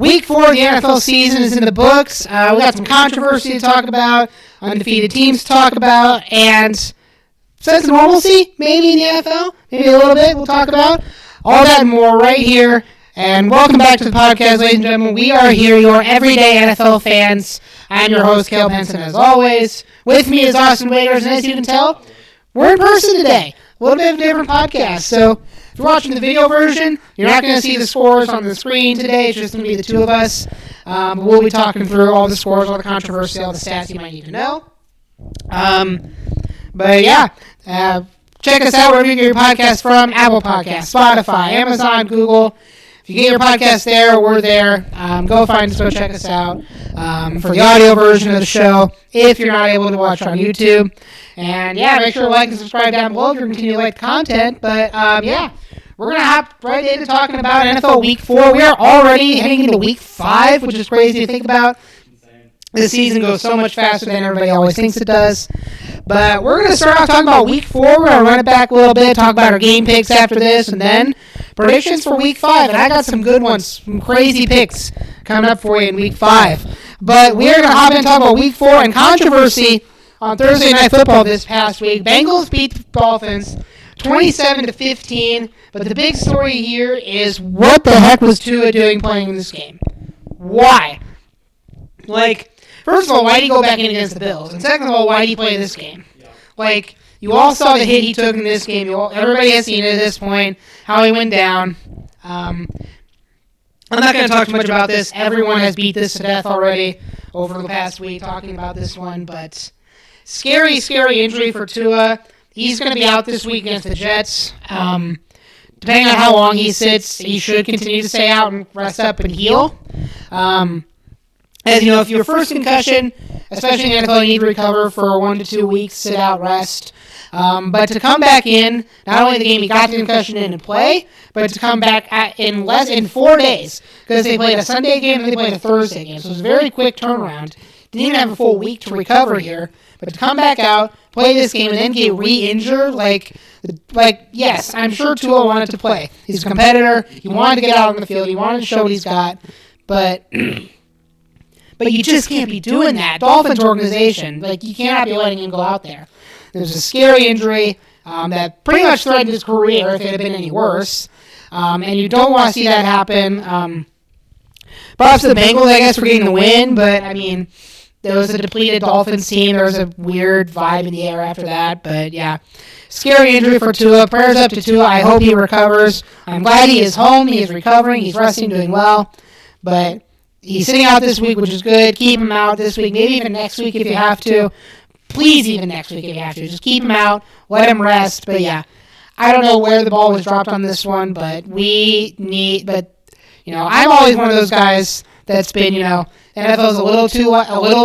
Week 4 of the NFL season is in the books. We got some controversy to talk about, undefeated teams to talk about, and sense of normalcy, maybe in the NFL, maybe a little bit we'll talk about. All that and more right here. And welcome back to the podcast, ladies and gentlemen. We are here, your everyday NFL fans. I'm your host, Cale Benson, as always. With me is Austin Waiters, and as you can tell, we're in person today. A little bit of a different podcast. So if you're watching the video version, you're not going to see the scores on the screen today. It's just going to be the two of us. We'll be talking through all the scores, all the controversy, all the stats you might need to know. Check us out wherever you get your podcast from. Apple Podcasts, Spotify, Amazon, Google. If you get your podcast there, we're there. Go find us, go check us out for the audio version of the show if you're not able to watch on YouTube. And make sure to like and subscribe down below if you continue to like the content. But we're going to hop right into talking about NFL Week 4. We are already heading into Week 5, which is crazy to think about. The season goes so much faster than everybody always thinks it does. But we're going to start off talking about Week 4. We're going to run it back a little bit, talk about our game picks after this, and then predictions for Week 5. And I got some good ones, some crazy picks coming up for you in Week 5. But we're going to hop in and talk about Week 4 and controversy on Thursday Night Football this past week. Bengals beat the Dolphins 27-15. But the big story here is what the heck was Tua doing playing in this game? Why? First of all, why did he go back in against the Bills? And second of all, why did he play this game? You all saw the hit he took in this game. Everybody has seen it at this point, how he went down. I'm not going to talk too much about this. Everyone has beat this to death already over the past week talking about this one. But scary, scary injury for Tua. He's going to be out this week against the Jets. Depending on how long he sits, he should continue to stay out and rest up and heal. As you know, if your first concussion, especially in the NFL, you need to recover for 1 to 2 weeks, sit out, rest. But to come back in, not only the game he got the concussion in and play, but to come back in 4 days, because they played a Sunday game and they played a Thursday game. So it was a very quick turnaround. Didn't even have a full week to recover here. But to come back out, play this game, and then get re-injured, yes, I'm sure Tua wanted to play. He's a competitor. He wanted to get out on the field. He wanted to show what he's got. But you just can't be doing that. Dolphins organization, you cannot be letting him go out there. There's a scary injury that pretty much threatened his career if it had been any worse. And you don't want to see that happen. Props to the Bengals, I guess, for getting the win. But, there was a depleted Dolphins team. There was a weird vibe in the air after that. But, scary injury for Tua. Prayers up to Tua. I hope he recovers. I'm glad he is home. He is recovering. He's resting, doing well. But he's sitting out this week, which is good. Keep him out this week. Maybe even next week if you have to. Please, even next week if you have to. Just keep him out. Let him rest. But, I don't know where the ball was dropped on this one, but I'm always one of those guys that's been, NFL's a little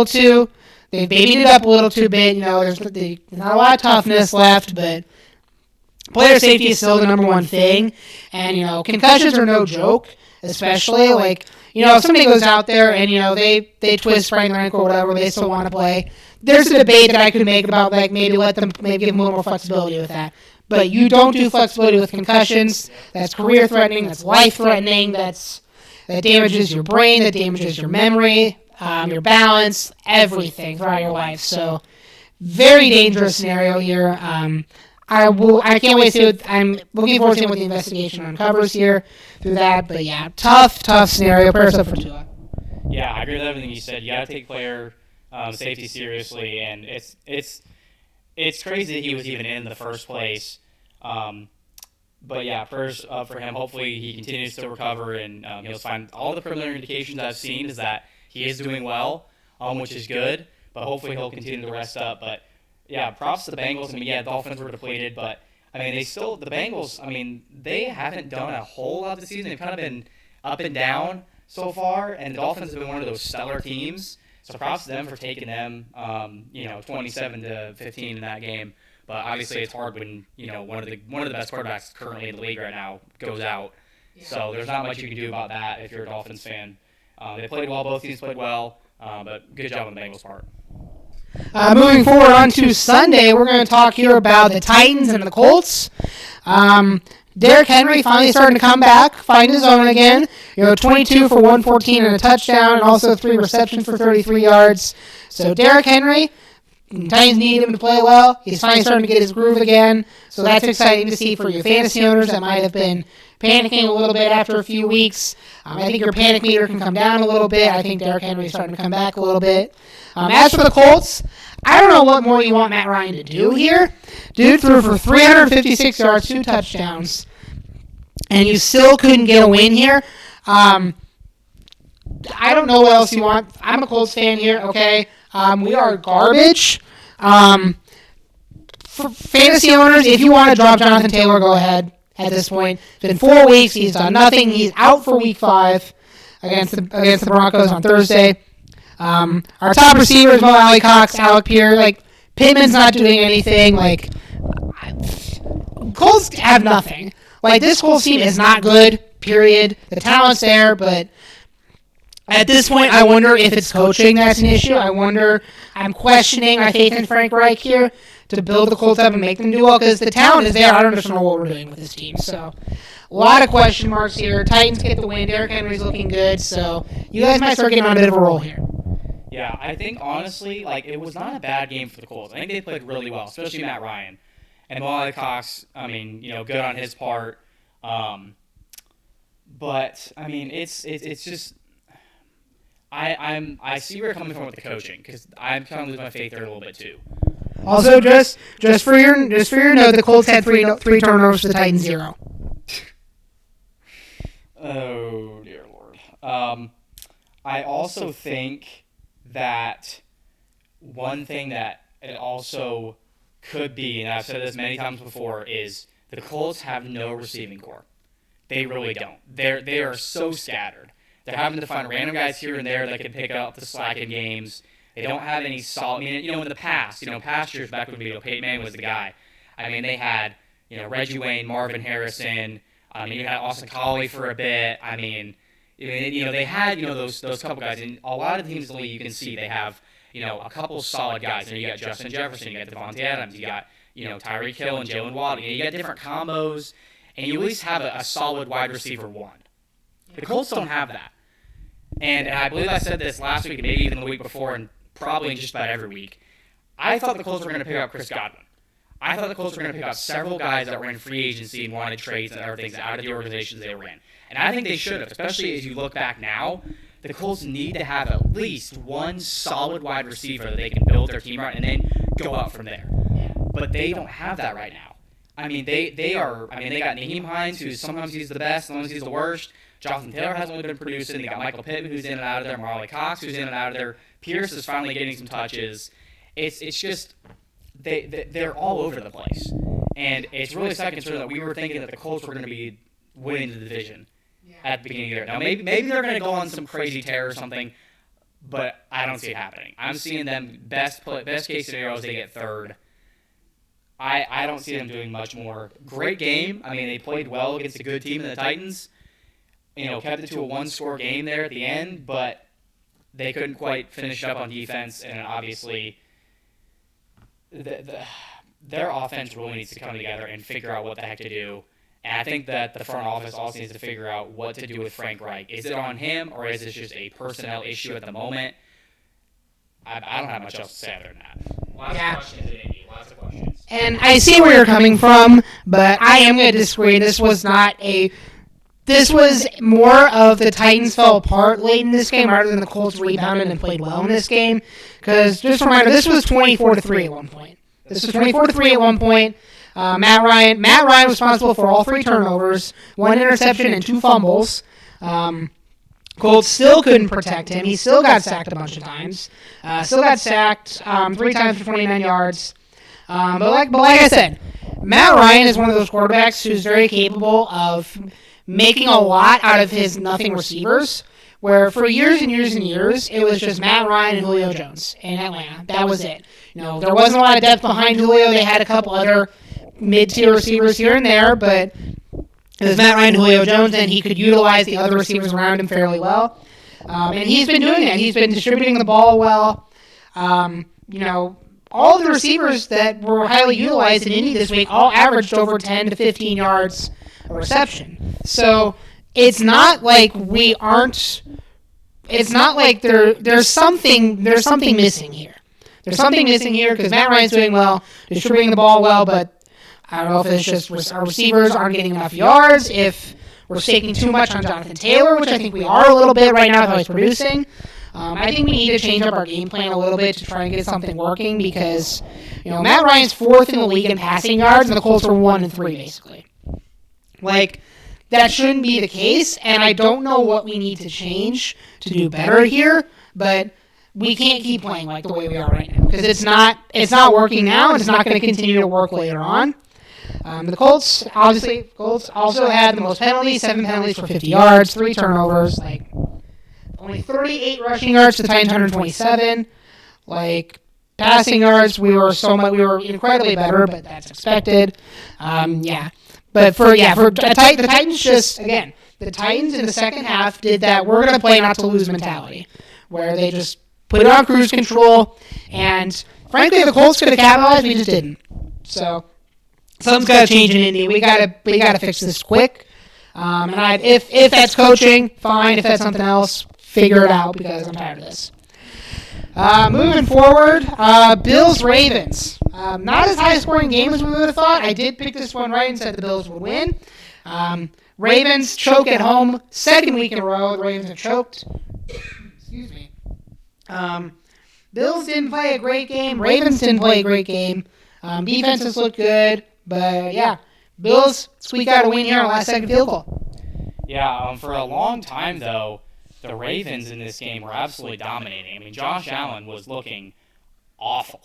too, they've babied it up a little too bit. There's not a lot of toughness left, but player safety is still the number one thing. And, concussions are no joke, especially, if somebody goes out there and, they twist, sprain their ankle or whatever, they still want to play. There's a debate that I could make about, maybe give them a little more flexibility with that. But you don't do flexibility with concussions. That's career-threatening. That's life-threatening. That damages your brain. That damages your memory, your balance, everything throughout your life. So, very dangerous scenario here. I can't wait to see what I'm looking forward to seeing what the investigation uncovers here through that. But tough scenario. Prayers up for Tua. Yeah, I agree with everything you said. You got to take player safety seriously, and it's crazy that he was even in the first place. Prayers up for him. Hopefully he continues to recover, and he'll find all the preliminary indications I've seen is that he is doing well, which is good. But hopefully he'll continue to rest up. But props to the Bengals. Dolphins were depleted, but the Bengals. They haven't done a whole lot this season. They've kind of been up and down so far, and the Dolphins have been one of those stellar teams. So props to them for taking them, 27-15 in that game. But obviously it's hard when one of the best quarterbacks currently in the league right now goes out. Yeah. So there's not much you can do about that if you're a Dolphins fan. They played well. Both teams played well. But good job on the Bengals' part. Moving forward on to Sunday, we're going to talk here about the Titans and the Colts. Derrick Henry finally starting to come back, find his own again. 22 for 114 and a touchdown, and also 3 receptions for 33 yards. So Derrick Henry, Titans need him to play well. He's finally starting to get his groove again. So that's exciting to see for your fantasy owners that might have been panicking a little bit after a few weeks. I think your panic meter can come down a little bit. I think Derrick Henry is starting to come back a little bit. As for the Colts, I don't know what more you want Matt Ryan to do here. Dude threw for 356 yards, 2 touchdowns, and you still couldn't get a win here. I don't know what else you want. I'm a Colts fan here, okay? We are garbage. For fantasy owners, if you want to drop Jonathan Taylor, go ahead at this point. It's been 4 weeks. He's done nothing. He's out for week 5 against the Broncos on Thursday. Our top receivers, Mo Alley Cox, Alec Pierre, Pittman's not doing anything. Colts have nothing. This Colts team is not good, period. The talent's there, but at this point, I wonder if it's coaching that's an issue. I'm questioning my faith in Frank Reich here to build the Colts up and make them do well, because the talent is there. I don't understand what we're doing with this team. So, a lot of question marks here. Titans get the win. Derrick Henry's looking good, so you guys might start getting on a bit of a roll here. Yeah, I think, honestly, it was not a bad game for the Colts. I think they played really well, especially Matt Ryan. And Mo Cox, good on his part. But, it's just... I see where you're coming from with the coaching, because I'm kind of losing my faith there a little bit too. Also, just for your note, the Colts had three turnovers to the Titans 0. Oh dear Lord. I also think that one thing that it also could be, and I've said this many times before, is the Colts have no receiving core. They really don't. They are so scattered. They're having to find random guys here and there that can pick up the slack in games. They don't have any solid. In the past, past years back when Peyton Manning was the guy. They had, Reggie Wayne, Marvin Harrison. You had Austin Collie for a bit. They had, those couple guys. And a lot of teams in the league, you can see they have, a couple solid guys. You got Justin Jefferson, you got Devontae Adams, you got, Tyreek Hill and Jalen Waddle. You got different combos, and you at least have a solid wide receiver 1. The Colts don't have that. And I believe I said this last week and maybe even the week before and probably just about every week. I thought the Colts were going to pick up Chris Godwin. I thought the Colts were going to pick up several guys that were in free agency and wanted trades and other things out of the organizations they were in. And I think they should have, especially as you look back now. The Colts need to have at least one solid wide receiver that they can build their team around and then go up from there. But they don't have that right now. They got Naheem Hines, who sometimes he's the best, sometimes he's the worst. Jonathan Taylor hasn't really been producing. They got Michael Pittman, who's in and out of there. Marley Cox, who's in and out of there. Pierce is finally getting some touches. It's just they're all over the place, and it's really sad considering that we were thinking that the Colts were going to be winning the division at the beginning of the year. Now maybe they're going to go on some crazy tear or something, but I don't see it happening. I'm seeing them best case scenario is they get 3rd. I don't see them doing much more. Great game. They played well against a good team in the Titans. Kept it to a 1-score game there at the end, but they couldn't quite finish it up on defense, and obviously their offense really needs to come together and figure out what the heck to do. And I think that the front office also needs to figure out what to do with Frank Reich. Is it on him, or is it just a personnel issue at the moment? I don't have much else to say other than that. Lots of questions. And I see where you're coming from, but I am going to disagree. This was more of the Titans fell apart late in this game rather than the Colts rebounded and played well in this game. Because, just a reminder, this was 24-3 at one point. Matt Ryan was responsible for all 3 turnovers, 1 interception, and 2 fumbles. Colts still couldn't protect him. He still got sacked a bunch of times. 3 times for 29 yards. But like I said, Matt Ryan is one of those quarterbacks who's very capable of making a lot out of his nothing receivers, where for years and years and years, it was just Matt Ryan and Julio Jones in Atlanta. That was it. There wasn't a lot of depth behind Julio. They had a couple other mid-tier receivers here and there, but it was Matt Ryan and Julio Jones, and he could utilize the other receivers around him fairly well. And he's been doing that. He's been distributing the ball well. All of the receivers that were highly utilized in Indy this week all averaged over 10 to 15 yards a reception. So it's not like we aren't. It's not like there's something missing here. There's something missing here because Matt Ryan's doing well, distributing the ball well, but I don't know if it's just our receivers aren't getting enough yards, if we're staking too much on Jonathan Taylor, which I think we are a little bit right now with how he's producing. I think we need to change up our game plan a little bit to try and get something working because, Matt Ryan's 4th in the league in passing yards, and the Colts are 1 and 3 basically. Like, that shouldn't be the case, and I don't know what we need to change to do better here, but we can't keep playing like the way we are right now because it's not working now, and it's not going to continue to work later on. The Colts also had the most penalties, 7 penalties for 50 yards, 3 turnovers, only 38 rushing yards to the Titans 127. Passing yards, we were incredibly better, but that's expected. But the Titans the Titans in the second half did that we're going to play not to lose mentality, where they just put it on cruise control, and frankly, the Colts could have capitalized, we just didn't. So something's got to change in Indy. We got to fix this quick. If that's coaching, fine. If that's something else, figure it out because I'm tired of this. Moving forward, Bills-Ravens. Not as high-scoring game as we would have thought. I did pick this one right and said the Bills would win. Ravens choke at home. 2nd week in a row, the Ravens have choked. Excuse me. Bills didn't play a great game. Ravens didn't play a great game. Defenses looked good. But, Bills squeak out a win here on a last-second field goal. Yeah, for a long time, though, the Ravens in this game were absolutely dominating. I mean, Josh Allen was looking awful.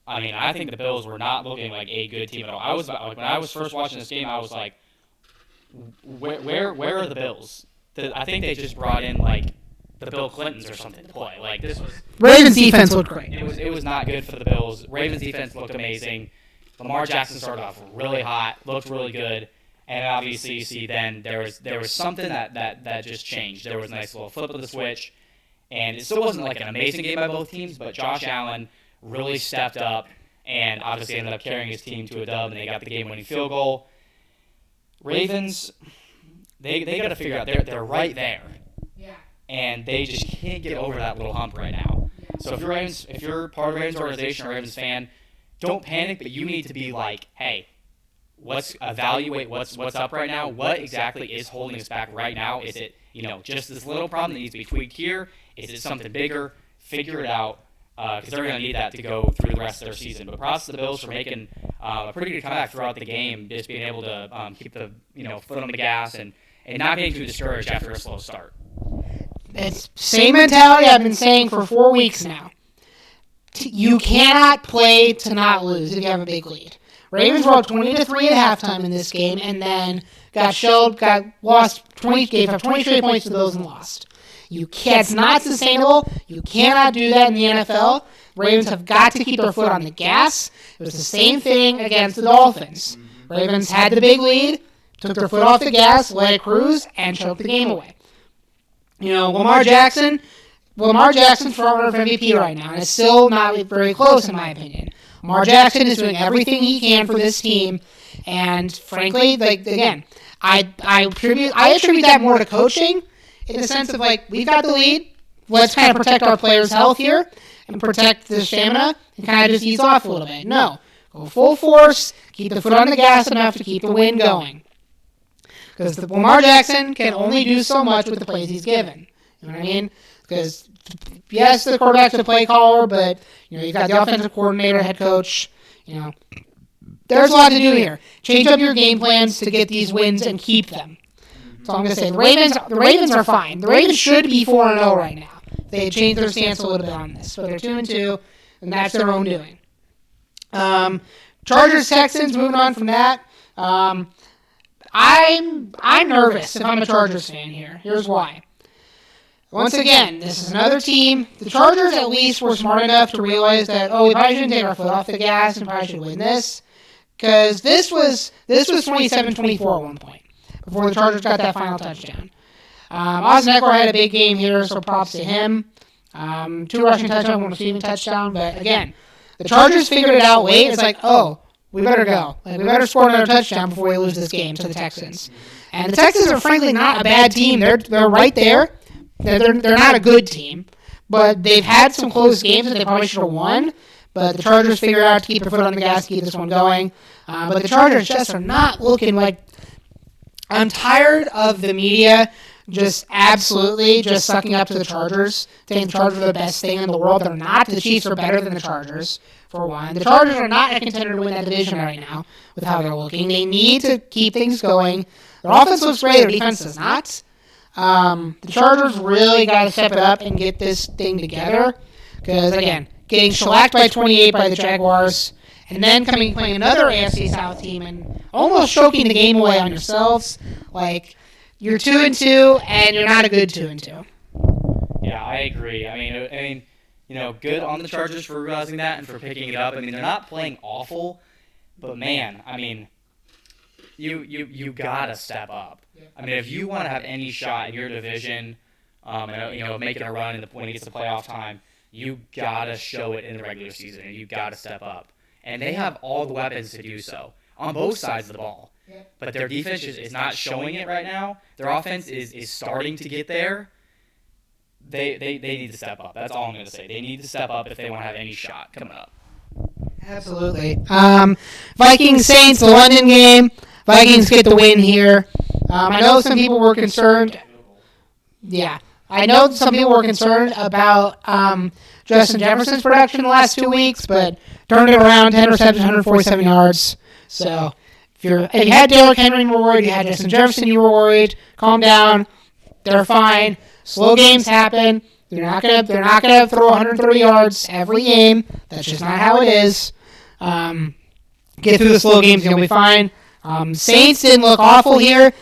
I mean, I think the Bills were not looking like a good team at all. When I was first watching this game, I was like, where are the Bills? I think they just brought in, the Bill Clintons or something to play. This was... Ravens defense looked great. It was not good for the Bills. Ravens defense looked amazing. Lamar Jackson started off really hot, looked really good. And obviously, you see then there was something that just changed. There was a nice little flip of the switch. And it still wasn't an amazing game by both teams, but Josh Allen really stepped up and obviously ended up carrying his team to a dub, and they got the game-winning field goal. Ravens, they got to figure out they're right there. Yeah. And they just can't get over that little hump right now. So if you're part of the Ravens organization or a Ravens fan, don't panic, but you need to be hey, let's evaluate what's up right now. What exactly is holding us back right now? Is it, just this little problem that needs to be tweaked here? Is it something bigger? Figure it out, because they're going to need that to go through the rest of their season. But props to the Bills for making a pretty good comeback throughout the game, just being able to keep the foot on the gas and not getting too discouraged after a slow start. It's same mentality I've been saying for 4 weeks now. You cannot play to not lose if you have a big lead. Ravens were up 20-3 at halftime in this game, and then lost 20, gave up 20 straight points to those and lost. It's not sustainable. You cannot do that in the NFL. Ravens have got to keep their foot on the gas. It was the same thing against the Dolphins. Ravens had the big lead, took their foot off the gas, let it cruise, and choked the game away. Lamar Jackson's front runner for MVP right now, and it's still not very close in my opinion. Lamar Jackson is doing everything he can for this team, and frankly, I attribute that more to coaching, in the sense of we've got the lead, let's kind of protect our players' health here and protect the stamina and kind of just ease off a little bit. No, go full force, keep the foot on the gas enough to keep the win going. Because Lamar Jackson can only do so much with the plays he's given. You know what I mean? Because, yes, the quarterback's a play caller, but, you've got the offensive coordinator, head coach. There's a lot to do here. Change up your game plans to get these wins and keep them. So I'm going to say the Ravens are fine. The Ravens should be 4-0 right now. They changed their stance a little bit on this. So they're 2-2, and that's their own doing. Chargers-Texans, moving on from that. I'm nervous if I'm a Chargers fan here. Here's why. Once again, this is another team. The Chargers at least were smart enough to realize that, we probably shouldn't take our foot off the gas and probably should win this. Because this was 27-24 at one point before the Chargers got that final touchdown. Austin Eckler had a big game here, so props to him. 2 rushing touchdowns, 1 receiving touchdown. But again, the Chargers figured it out late. It's we better go. Like, we better score another touchdown before we lose this game to the Texans. And the Texans are frankly not a bad team. They're right there. They're not a good team, but they've had some close games that they probably should have won. But the Chargers figured out to keep their foot on the gas, keep this one going. But the Chargers just are not looking like. I'm tired of the media just absolutely just sucking up to the Chargers, saying the Chargers are the best thing in the world. They're not. The Chiefs are better than the Chargers, for one. The Chargers are not a contender to win that division right now with how they're looking. They need to keep things going. Their offense looks great. Their defense does not. The Chargers really got to step it up and get this thing together because, again, getting shellacked by 28 by the Jaguars, and then playing another AFC South team and almost choking the game away on yourselves. Like, you're 2-2, and you're not a good 2-2. Yeah, I agree. I mean, good on the Chargers for realizing that and for picking it up. I mean, they're not playing awful, but man, I mean, you gotta step up. I mean, if you want to have any shot in your division, making a run when it gets to playoff time, you gotta show it in the regular season, and you gotta step up. And they have all the weapons to do so on both sides of the ball. But their defense is not showing it right now. Their offense is starting to get there. They need to step up. That's all I'm going to say. They need to step up if they want to have any shot coming up. Absolutely. Vikings Saints, the London game. Vikings get the win here. I know some people were concerned. Yeah. I know some people were concerned about Justin Jefferson's production the last 2 weeks, but turned it around, 10 receptions, 147 yards. So if you had Derrick Henry, you were worried. You had Justin Jefferson, you were worried. Calm down. They're fine. Slow games happen. They're not gonna throw 130 yards every game. That's just not how it is. Get through the slow games, you'll be fine. Saints didn't look awful here.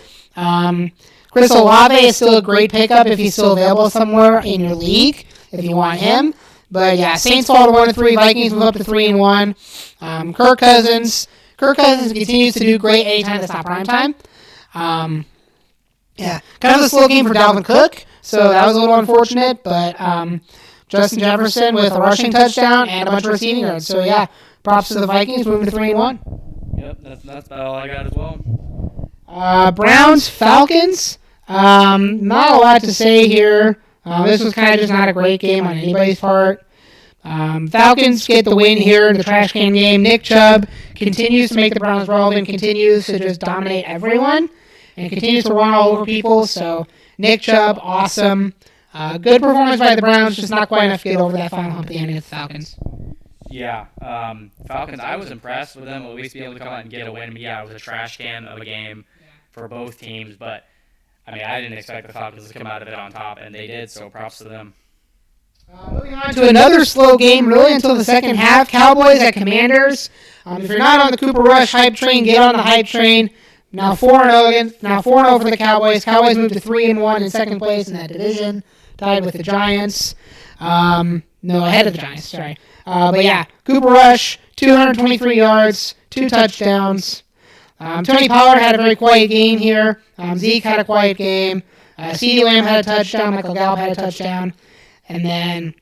Chris Olave is still a great pickup if he's still available somewhere in your league, if you want him. But yeah, Saints fall to 1-3. Vikings move up to 3-1. Kirk Cousins continues to do great anytime that's not prime time. Yeah, kind of a slow game for Dalvin Cook, so that was a little unfortunate. But Justin Jefferson with a rushing touchdown and a bunch of receiving yards. So yeah, props to the Vikings moving to 3-1. Yep, that's about all I got as well. Browns Falcons. Not a lot to say here. This was kind of just not a great game on anybody's part. Falcons get the win here in the trash can game. Nick Chubb continues to make the Browns relevant, continues to just dominate everyone, and continues to run all over people. So Nick Chubb, awesome. Good performance by the Browns, just not quite enough to get over that final hump at the end against the Falcons. Yeah, Falcons, I was impressed with them at least being able to come out and get a win. Yeah, it was a trash can of a game for both teams, but I mean, I didn't expect the Falcons to come out of it on top, and they did, so props to them. Moving on to another slow game, really until the second half. Cowboys at Commanders. If you're not on the Cooper Rush hype train, get on the hype train. Now 4-0 for the Cowboys. Cowboys moved to 3-1 in second place in that division, tied with the Giants. Ahead of the Giants. Sorry. But yeah, Cooper Rush, 223 yards, 2 touchdowns. Tony Pollard had a very quiet game here. Zeke had a quiet game. CeeDee Lamb had a touchdown. Michael Gallup had a touchdown. And then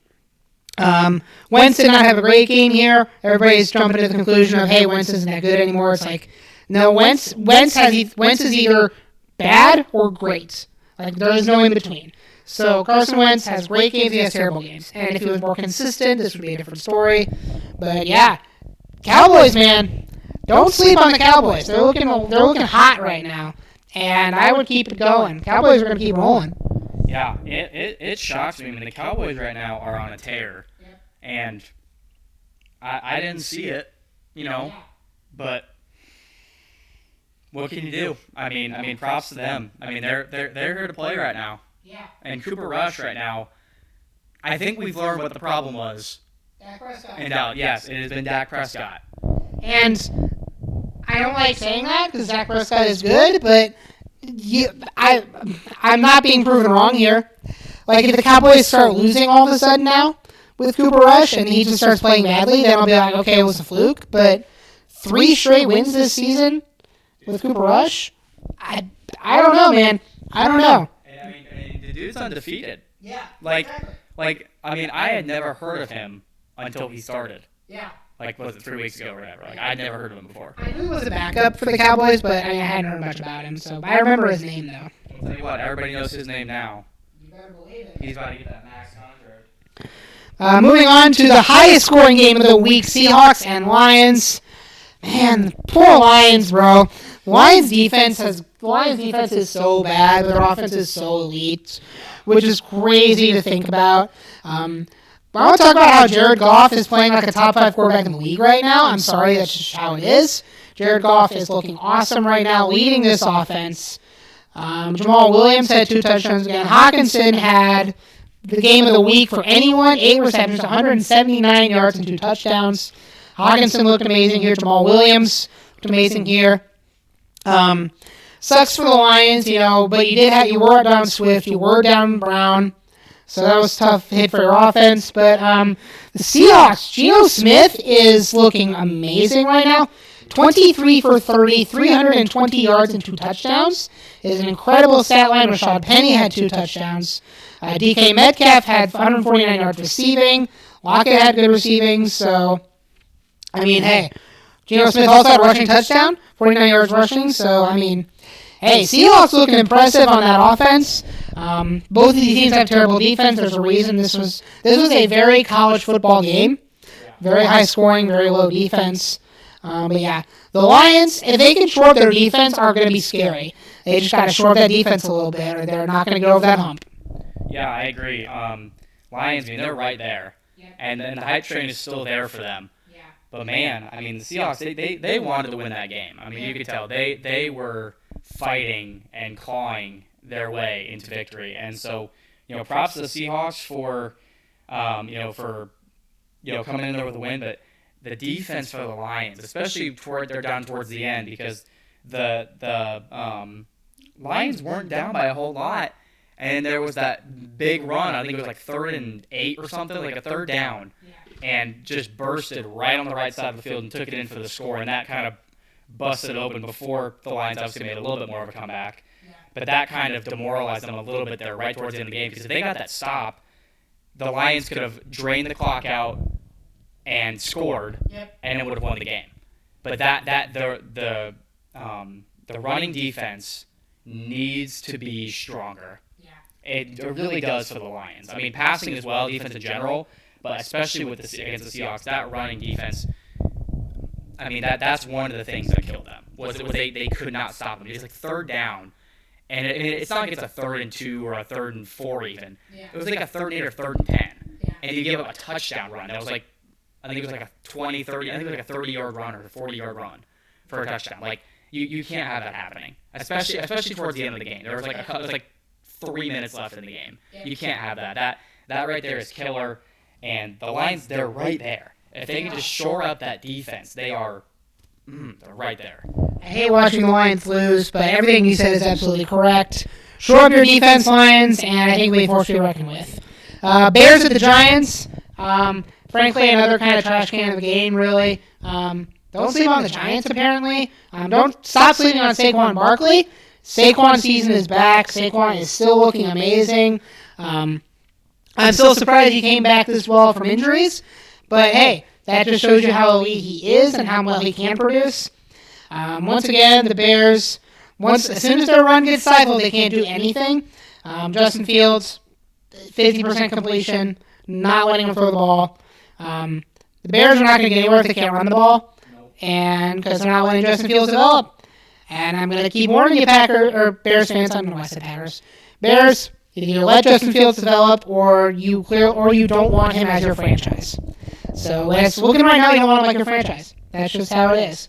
Wentz did not have a great game here. Everybody's jumping to the conclusion of, hey, Wentz isn't that good anymore. It's like, no, Wentz is either bad or great. Like, there is no in between. So Carson Wentz has great games, he has terrible games. And if he was more consistent, this would be a different story. But yeah, Cowboys, man, don't sleep on the Cowboys. They're looking hot right now, and I would keep it going. Cowboys are going to keep rolling. Yeah, it shocks me. I mean, the Cowboys right now are on a tear, and I didn't see it, but what can you do? I mean, props to them. I mean, they're here to play right now. Yeah. And Cooper Rush right now, I think we've learned what the problem was. Dak Prescott. And yes, it has been Dak Prescott. And I don't like saying that because Dak Prescott is good, but I'm not being proven wrong here. Like, if the Cowboys start losing all of a sudden now with Cooper Rush and he just starts playing badly, then I'll be like, okay, it was a fluke. But 3 straight wins this season with Cooper Rush, I don't know, man. I don't know. I mean, the dude's undefeated. Yeah. I had never heard of him until he started. Yeah. like was it 3 weeks ago or whatever. Like I'd never heard of him before. I knew he was a backup for the Cowboys, but I hadn't heard much about him. So, but I remember his name though. I'll tell you what, everybody knows his name now. You better believe it. He's about to get that max contract. Moving on to the highest scoring game of the week, Seahawks and Lions. Man, poor Lions, bro. Lions defense is so bad, but their offense is so elite, which is crazy to think about. But I want to talk about how Jared Goff is playing like a top 5 quarterback in the league right now. I'm sorry, that's just how it is. Jared Goff is looking awesome right now, leading this offense. Jamal Williams had 2 touchdowns again. Hawkinson had the game of the week for anyone, 8 receptions, 179 yards, and 2 touchdowns. Hawkinson looked amazing here. Jamal Williams looked amazing here. Sucks for the Lions, but you were down Swift, you were down Brown, so that was a tough hit for your offense. But the Seahawks, Geno Smith is looking amazing right now. 23 for 30, 320 yards and 2 touchdowns. It is an incredible stat line. Rashad Penny had 2 touchdowns. DK Metcalf had 149 yards receiving. Lockett had good receiving. So, hey, Geno Smith also had a rushing touchdown, 49 yards rushing. So, hey, Seahawks looking impressive on that offense. Both of these teams have terrible defense. There's a reason this was a very college football game. Very high scoring, very low defense. But yeah, the Lions, if they can shore up their defense, are going to be scary. They just got to shore up that defense a little bit, or they're not going to get over that hump. Yeah, I agree. Lions, they're right there. Yep. And the hype train is still there for them. Yeah. But man, the Seahawks, they wanted to win that game. You could tell they were fighting and clawing their way into victory. And so, props to the Seahawks for coming in there with a win, but the defense for the Lions, especially they're down towards the end, because the Lions weren't down by a whole lot, and there was that big run. I think it was like 3rd and 8 or something, like a 3rd down, and just bursted right on the right side of the field and took it in for the score, and that kind of busted open before the Lions obviously made a little bit more of a comeback. But that kind of demoralized them a little bit there right towards the end of the game, because if they got that stop, the Lions could have drained the clock out and scored, and it would have won the game. But the running defense needs to be stronger. It really does for the Lions. Passing as well, defense in general, but especially against the Seahawks, that running defense. That's one of the things that killed them. Was they could not stop them. It was like 3rd down, and it's not like it's a 3rd and 2 or a 3rd and 4 even. It was like a 3rd and 8 or 3rd and 10, and you give up a touchdown run. That was like, I think it was like a 20, 30, I think it was like a 30-yard run or a 40-yard run for a touchdown. Like, you can't have that happening, especially towards the end of the game. There was like 3 minutes left in the game. You can't have that. That right there is killer, and the Lions, they're right there. If they can just shore up that defense, they're right there. I hate watching the Lions lose, but everything you said is absolutely correct. Shore up your defense, Lions, and I think we force you to reckon with. Bears at the Giants. Frankly, another kind of trash can of a game, really. Don't sleep on the Giants, apparently. Don't stop sleeping on Saquon Barkley. Saquon's season is back. Saquon is still looking amazing. I'm still surprised he came back this well from injuries. But, hey, that just shows you how elite he is and how well he can produce. Once again, the Bears, as soon as their run gets cycled, they can't do anything. Justin Fields, 50% completion, not letting him throw the ball. The Bears are not going to get anywhere if they can't run the ball, and because they're not letting Justin Fields develop. And I'm going to keep warning you, Bears fans. I don't know why I said Packers. Bears, either let Justin Fields develop, or you don't want him as your franchise. So let's look at him right now. You don't want him like your franchise. That's just how it is.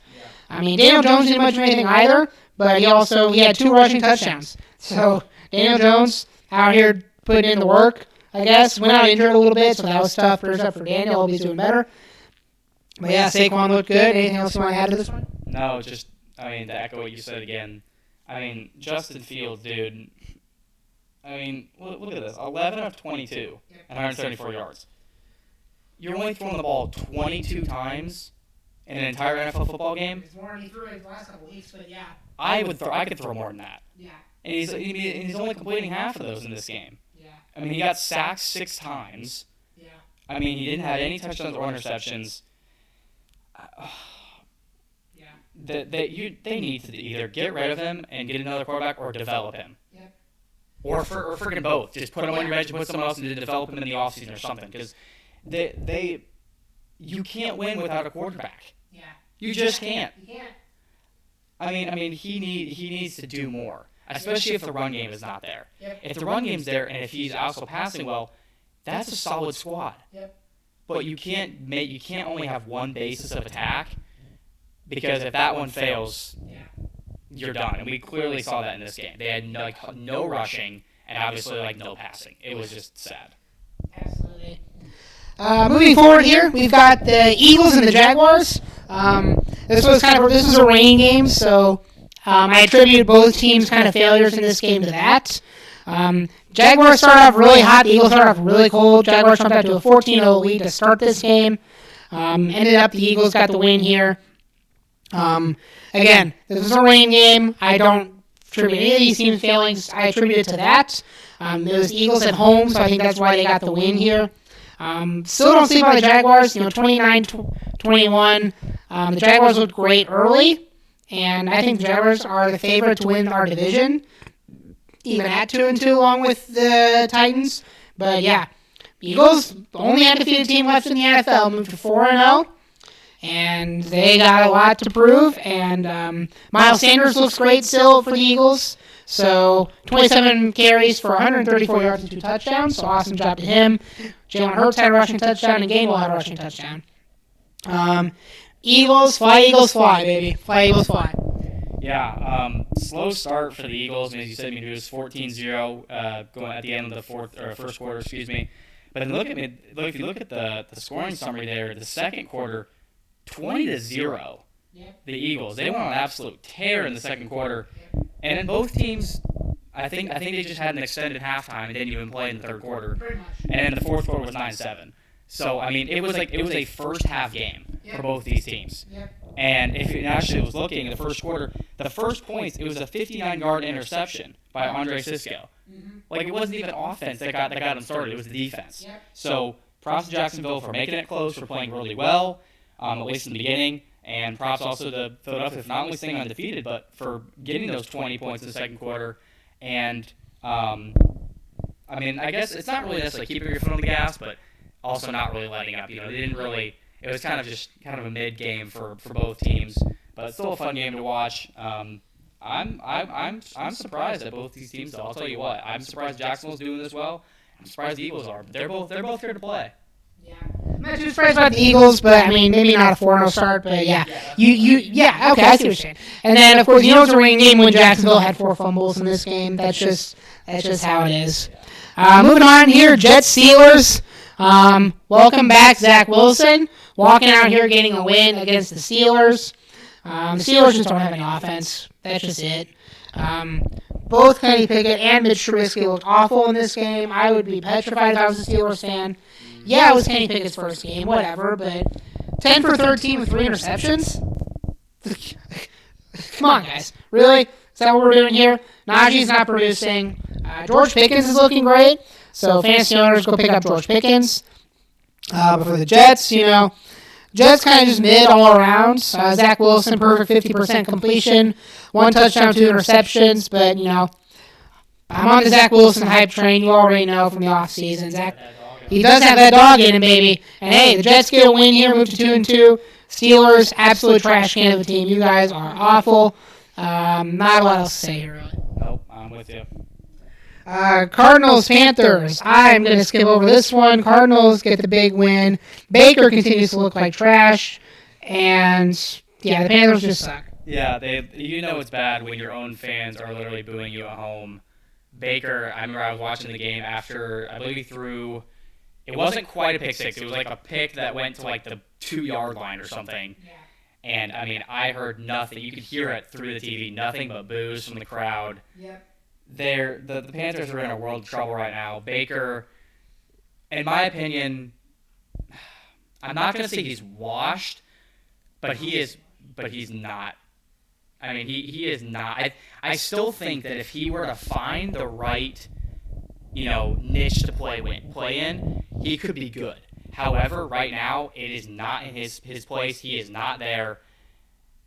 Daniel Jones didn't much of anything either, but he had 2 rushing touchdowns. So Daniel Jones out here putting in the work, I guess. Went out injured a little bit, so that was tough. Prayers up for Daniel. Hope he's doing better. But yeah, Saquon looked good. Anything else you want to add to this one? No, just, to echo what you said again. Justin Fields, dude. Look at this. 11 of 22 and 174 yards. You're only throwing the ball 22 times in an entire NFL football game? It's more than he threw in the last couple weeks, but yeah. I could throw more than that. Yeah. And he's only completing half of those in this game. Yeah. He got sacked 6 times. Yeah. He didn't have any touchdowns or interceptions. They need to either get rid of him and get another quarterback or develop him. Yep. Or freaking both. Just put him on your bench and put someone else and develop him in the offseason or something. Because you can't win without a quarterback. Yeah. You just can't. You can't. I mean, he needs to do more, especially if the run game is not there. Yep. If the run game's there and if he's also passing well, that's a solid squad. Yep. But you can't only have one basis of attack, because if that one fails, you're done. And we clearly saw that in this game. They had no rushing and obviously no passing. It was just sad. Absolutely. Moving forward here, we've got the Eagles and the Jaguars. This was a rain game, so I attribute both teams' kind of failures in this game to that. Jaguars started off really hot. The Eagles started off really cold. Jaguars jumped out to a 14-0 lead to start this game. Ended up the Eagles got the win here. Again, this was a rain game. I don't attribute any of these teams' failings. I attribute it to that. It was the Eagles at home, so I think that's why they got the win here. Still don't sleep on the Jaguars. 29-21. The Jaguars looked great early, and I think the Jaguars are the favorite to win our division, even at 2-2, along with the Titans. But yeah, Eagles, the only undefeated team left in the NFL, moved to 4-0. And they got a lot to prove. And Miles Sanders looks great still for the Eagles. So 27 carries for 134 yards and 2 touchdowns. So awesome job to him. Jalen Hurts had a rushing touchdown, and Gainwell had a rushing touchdown. Eagles, fly, baby. Fly, Eagles, fly. Yeah, slow start for the Eagles. As you said, it was 14-0 going at the end of the first quarter, But then if you look at the scoring summary there, the second quarter, 20-0. Yep. The Eagles, they went on an absolute tear in the second quarter, and then both teams, I think they just had an extended halftime and didn't even play in the third quarter, and then the fourth quarter was 9-7. So I mean, it was a first half game for both these teams. Yep. And if you actually was looking at the first quarter, the first points, it was a 59-yard interception by Andre Sisco. Mm-hmm. It wasn't even offense that got them started; it was the defense. Yep. So props to Jacksonville for making it close, for playing really well. At least in the beginning, and props also to Philadelphia for not only staying undefeated, but for getting those 20 points in the second quarter. And, I guess it's not really necessarily keeping your foot on the gas, but also not really letting up. They didn't really – it was kind of a mid-game for both teams, but still a fun game to watch. I'm surprised at both these teams, though. I'll tell you what. I'm surprised Jacksonville's doing this well. I'm surprised the Eagles are. But they're both here to play. Yeah. I'm not too surprised about the Eagles, but maybe not a 4-0 start, but yeah. Okay, I see what you're saying. And then, of course, it's a rain game when Jacksonville had 4 fumbles in this game. That's just how it is. Moving on here, Jets Steelers. Welcome back, Zach Wilson. Walking out here getting a win against the Steelers. The Steelers just don't have any offense. That's just it. Both Kenny Pickett and Mitch Trubisky looked awful in this game. I would be petrified if I was a Steelers fan. Yeah, it was Kenny Pickett's first game, whatever, but 10 for 13 with 3 interceptions? Come on, guys. Really? Is that what we're doing here? Najee's not producing. George Pickens is looking great, so fantasy owners go pick up George Pickens. But for the Jets, Jets kind of just mid all around. Zach Wilson, perfect 50% completion, 1 touchdown, 2 interceptions, but, I'm on the Zach Wilson hype train. You already know from the offseason. He does have that dog in him, baby. And hey, the Jets get a win here, move to 2-2. Steelers, absolute trash can of a team. You guys are awful. Not a lot else to say here, really. Nope, I'm with you. Cardinals, Panthers. I'm going to skip over this one. Cardinals get the big win. Baker continues to look like trash. And, the Panthers just suck. Yeah, it's bad when your own fans are literally booing you at home. Baker, I remember I was watching the game after, I believe he threw... It wasn't quite a pick six. It was a pick that went to the 2-yard line or something. Yeah. And, I heard nothing. You could hear it through the TV. Nothing but boos from the crowd. Yep. The Panthers are in a world of trouble right now. Baker, in my opinion, I'm not going to say he's washed, but he's not. He is not. I still think that if he were to find the right, niche to play in, he could be good. However, right now, it is not in his place. He is not there.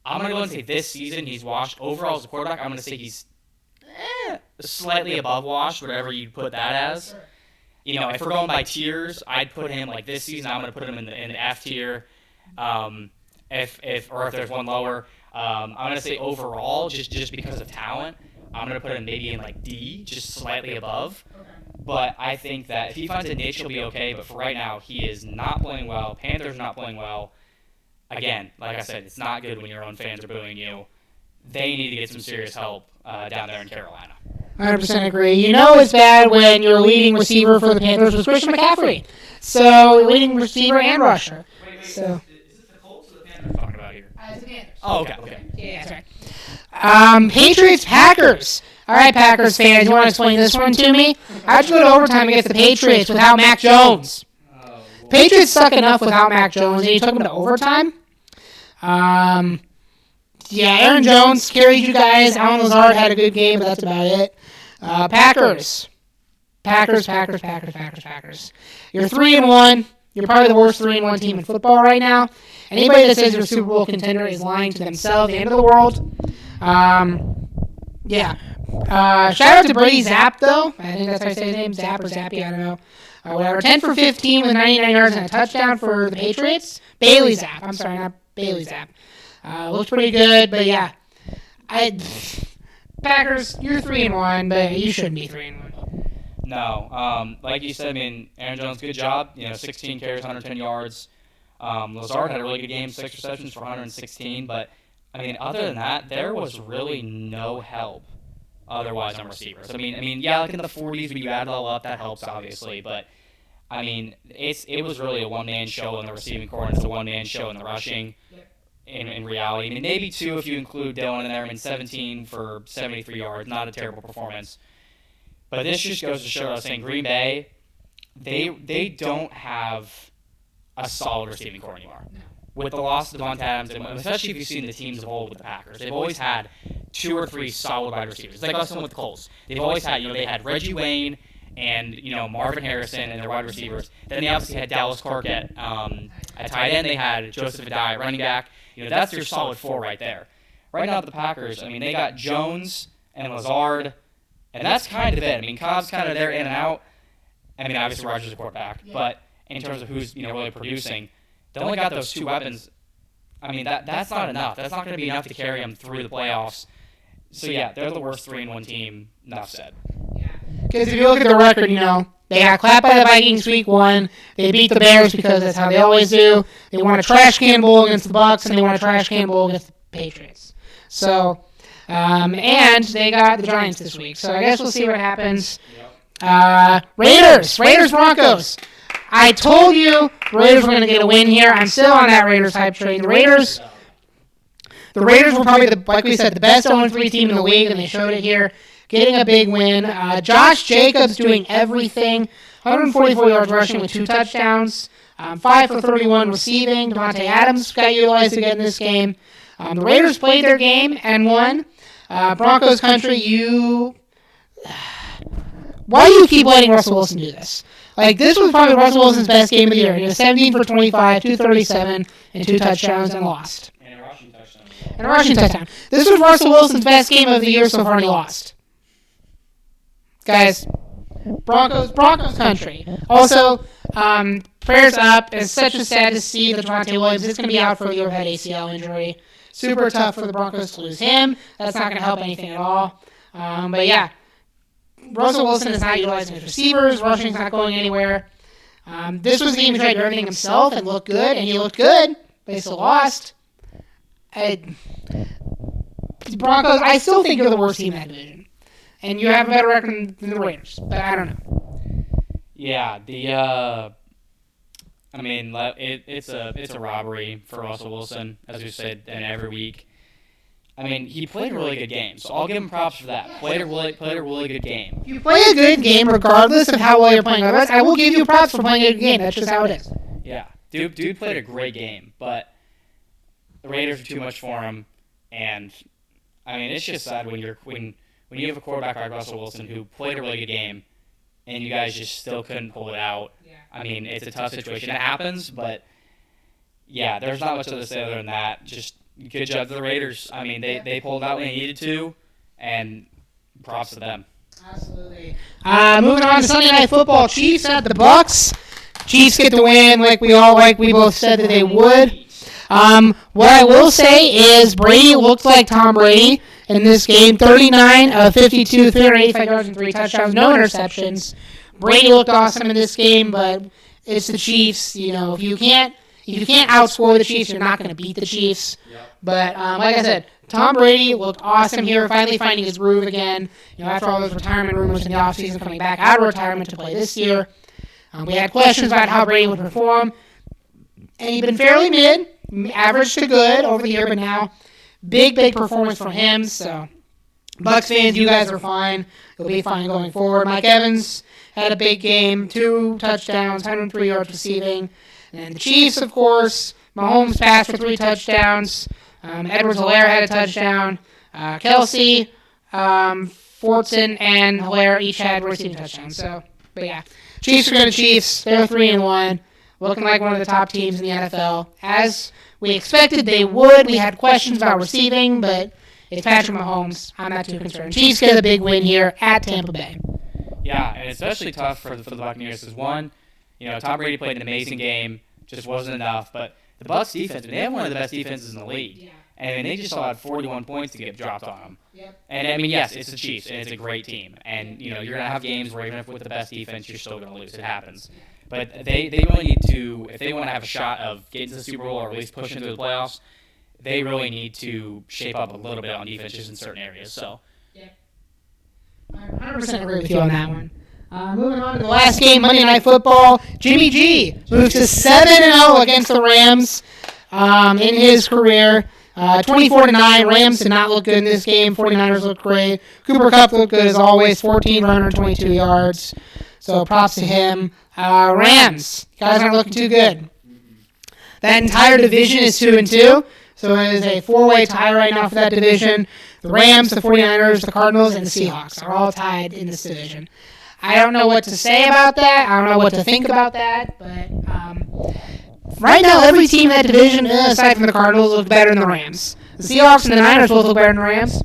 I'm going to go and say this season he's washed. Overall, as a quarterback, I'm going to say he's slightly above washed, whatever you put that as. If we're going by tiers, I'd put him like this season. I'm going to put him in the F tier. If there's one lower, I'm going to say overall, just because of talent, I'm going to put him maybe in like D, just slightly above. But I think that if he finds a niche, he'll be okay. But for right now, he is not playing well. Panthers not playing well. Again, like I said, it's not good when your own fans are booing you. They need to get some serious help down there in Carolina. 100% agree. It's bad when your leading receiver for the Panthers was Christian McCaffrey. So, leading receiver and rusher. Wait. Is it the Colts or the Panthers we're talking about here? It's the Panthers. Oh, okay. Yeah, that's right. Patriots, Packers. All right, Packers fans, you want to explain this one to me? How'd you go to overtime against the Patriots without Mac Jones? Patriots suck enough without Mac Jones, and you took them to overtime? Aaron Jones carried you guys. Alan Lazard had a good game, but that's about it. Packers. You're 3-1. You're probably the worst 3-1 team in football right now. Anybody that says you're a Super Bowl contender is lying to themselves. The end of the world. Shout out to Brady Zapp, though. I think that's how I say his name. Zapp or Zappy, I don't know. Whatever. 10 for 15 with 99 yards and a touchdown for the Patriots. Bailey Zapp. I'm sorry, not Bailey Zapp. Looks pretty good, but yeah. Packers, you're 3-1, but you shouldn't be 3-1. No. Like you said, Aaron Jones, good job. 16 carries, 110 yards. Lazard had a really good game, 6 receptions for 116. But, other than that, there was really no help otherwise on receivers. Like in the 40s, when you add it all up, that helps, obviously. But, it was really a one-man show in the receiving corps, and it's a one-man show in the rushing. In reality, maybe 2 if you include Dillon in there. 17 for 73 yards, not a terrible performance. But this just goes to show, I was saying, Green Bay, they don't have a solid receiving corps anymore. With the loss of Devontae Adams, and especially if you've seen the teams of old with the Packers, they've always had 2 or 3 solid wide receivers. It's like us with the Colts. They've always had, they had Reggie Wayne and, Marvin Harrison and their wide receivers. Then they obviously had Dallas Clark at tight end. They had Joseph Adai at running back. That's their solid 4 right there. Right now, the Packers, they got Jones and Lazard, and that's kind of it. Cobb's kind of there in and out. Obviously, Rodgers is a quarterback, but in terms of who's, really producing, they only got those 2 weapons. That's not enough. That's not going to be enough to carry them through the playoffs. So, yeah, they're the worst 3-1 team, enough said. Because if you look at the record, they got clapped by the Vikings week 1. They beat the Bears because that's how they always do. They won a trash can bowl against the Bucs, and they won a trash can bowl against the Patriots. So, and they got the Giants this week. So I guess we'll see what happens. Raiders, Broncos. I told you the Raiders were going to get a win here. I'm still on that Raiders hype train. The Raiders were probably, like we said, the best 0-3 team in the league, and they showed it here. Getting a big win. Josh Jacobs doing everything. 144 yards rushing with 2 touchdowns. 5 for 31 receiving. Devontae Adams got utilized again in this game. The Raiders played their game and won. Broncos country, why do you keep letting Russell Wilson do this? This was probably Russell Wilson's best game of the year. He was 17 for 25, 237, and 2 touchdowns and lost. And a rushing touchdown. This was Russell Wilson's best game of the year so far, and he lost. Guys, Broncos country. Also, prayers up. It's such a sad to see that Javonte Williams is going to be out for a year with that ACL injury. Super tough for the Broncos to lose him. That's not going to help anything at all. But yeah, Russell Wilson is not utilizing his receivers. Rushing's not going anywhere. This was a game he tried to do everything himself and looked good, and he looked good, but he still lost. Broncos, I still think you're the worst team in that division. And you have a better record than the Raiders, but I don't know. Yeah, it's a robbery for Russell Wilson, as we said, in every week. He played a really good game, so I'll give him props for that. Played a really good game. If you play a good game, regardless of how well you're playing, I will give you props for playing a good game. That's just how it is. Yeah, dude played a great game, but the Raiders are too much for him, and it's just sad when you have a quarterback like Russell Wilson who played a really good game, and you guys just still couldn't pull it out. Yeah. I mean, it's a tough situation. It happens, but yeah, there's not much to say other than that. Just good job to the Raiders. I mean, they pulled out when they needed to, and props to them. Absolutely. Moving on to Sunday Night Football, Chiefs at the Bucks. Chiefs get the win like we both said that they would. What I will say is Brady looked like Tom Brady in this game. 39 of 52, 385 yards and 3 touchdowns, no interceptions. Brady looked awesome in this game, but it's the Chiefs. You know, if you can't outscore the Chiefs, you're not going to beat the Chiefs. Yep. But like I said, Tom Brady looked awesome here, finally finding his groove again. You know, after all those retirement rumors in the offseason, coming back out of retirement to play this year. We had questions about how Brady would perform, and he'd been fairly mid, average to good over the year, but now big performance from him. So, Bucs fans, you guys are fine. You'll be fine going forward. Mike Evans had a big game, 2 touchdowns, 103 yards receiving. And the Chiefs, of course, Mahomes passed for 3 touchdowns. Edwards-Helaire had a touchdown. Kelsey, Fortson, and Helaire each had receiving touchdowns. So, but yeah, Chiefs are going to Chiefs. They're 3-1, looking like one of the top teams in the NFL. As we expected they would. We had questions about receiving, but it's Patrick Mahomes. I'm not too concerned. Chiefs get a big win here at Tampa Bay. Yeah, and especially tough for the Buccaneers because one, Tom Brady played an amazing game, just wasn't enough. But the Bucs defense, they have one of the best defenses in the league. Yeah. And they just allowed 41 points to get dropped on them. Yep. And, I mean, yes, it's the Chiefs, and it's a great team. And, you're going to have games where even if with the best defense, you're still going to lose. It happens. But they really need to, if they want to have a shot of getting to the Super Bowl or at least pushing through the playoffs, they really need to shape up a little bit on defense just in certain areas. So, yeah. I 100% agree with you on that one. Moving on to the last game, Monday Night Football, Jimmy G moves to 7-0 against the Rams in his career. 24-9. Rams did not look good in this game. 49ers looked great. Cooper Kupp looked good as always. 14 for 122 yards. So props to him. Rams, guys aren't looking too good. That entire division is 2-2. So it is a 4-way tie right now for that division. The Rams, the 49ers, the Cardinals, and the Seahawks are all tied in this division. I don't know what to say about that. I don't know what to think about that. But right now, every team in that division, aside from the Cardinals, look better than the Rams. The Seahawks and the Niners both look better than the Rams.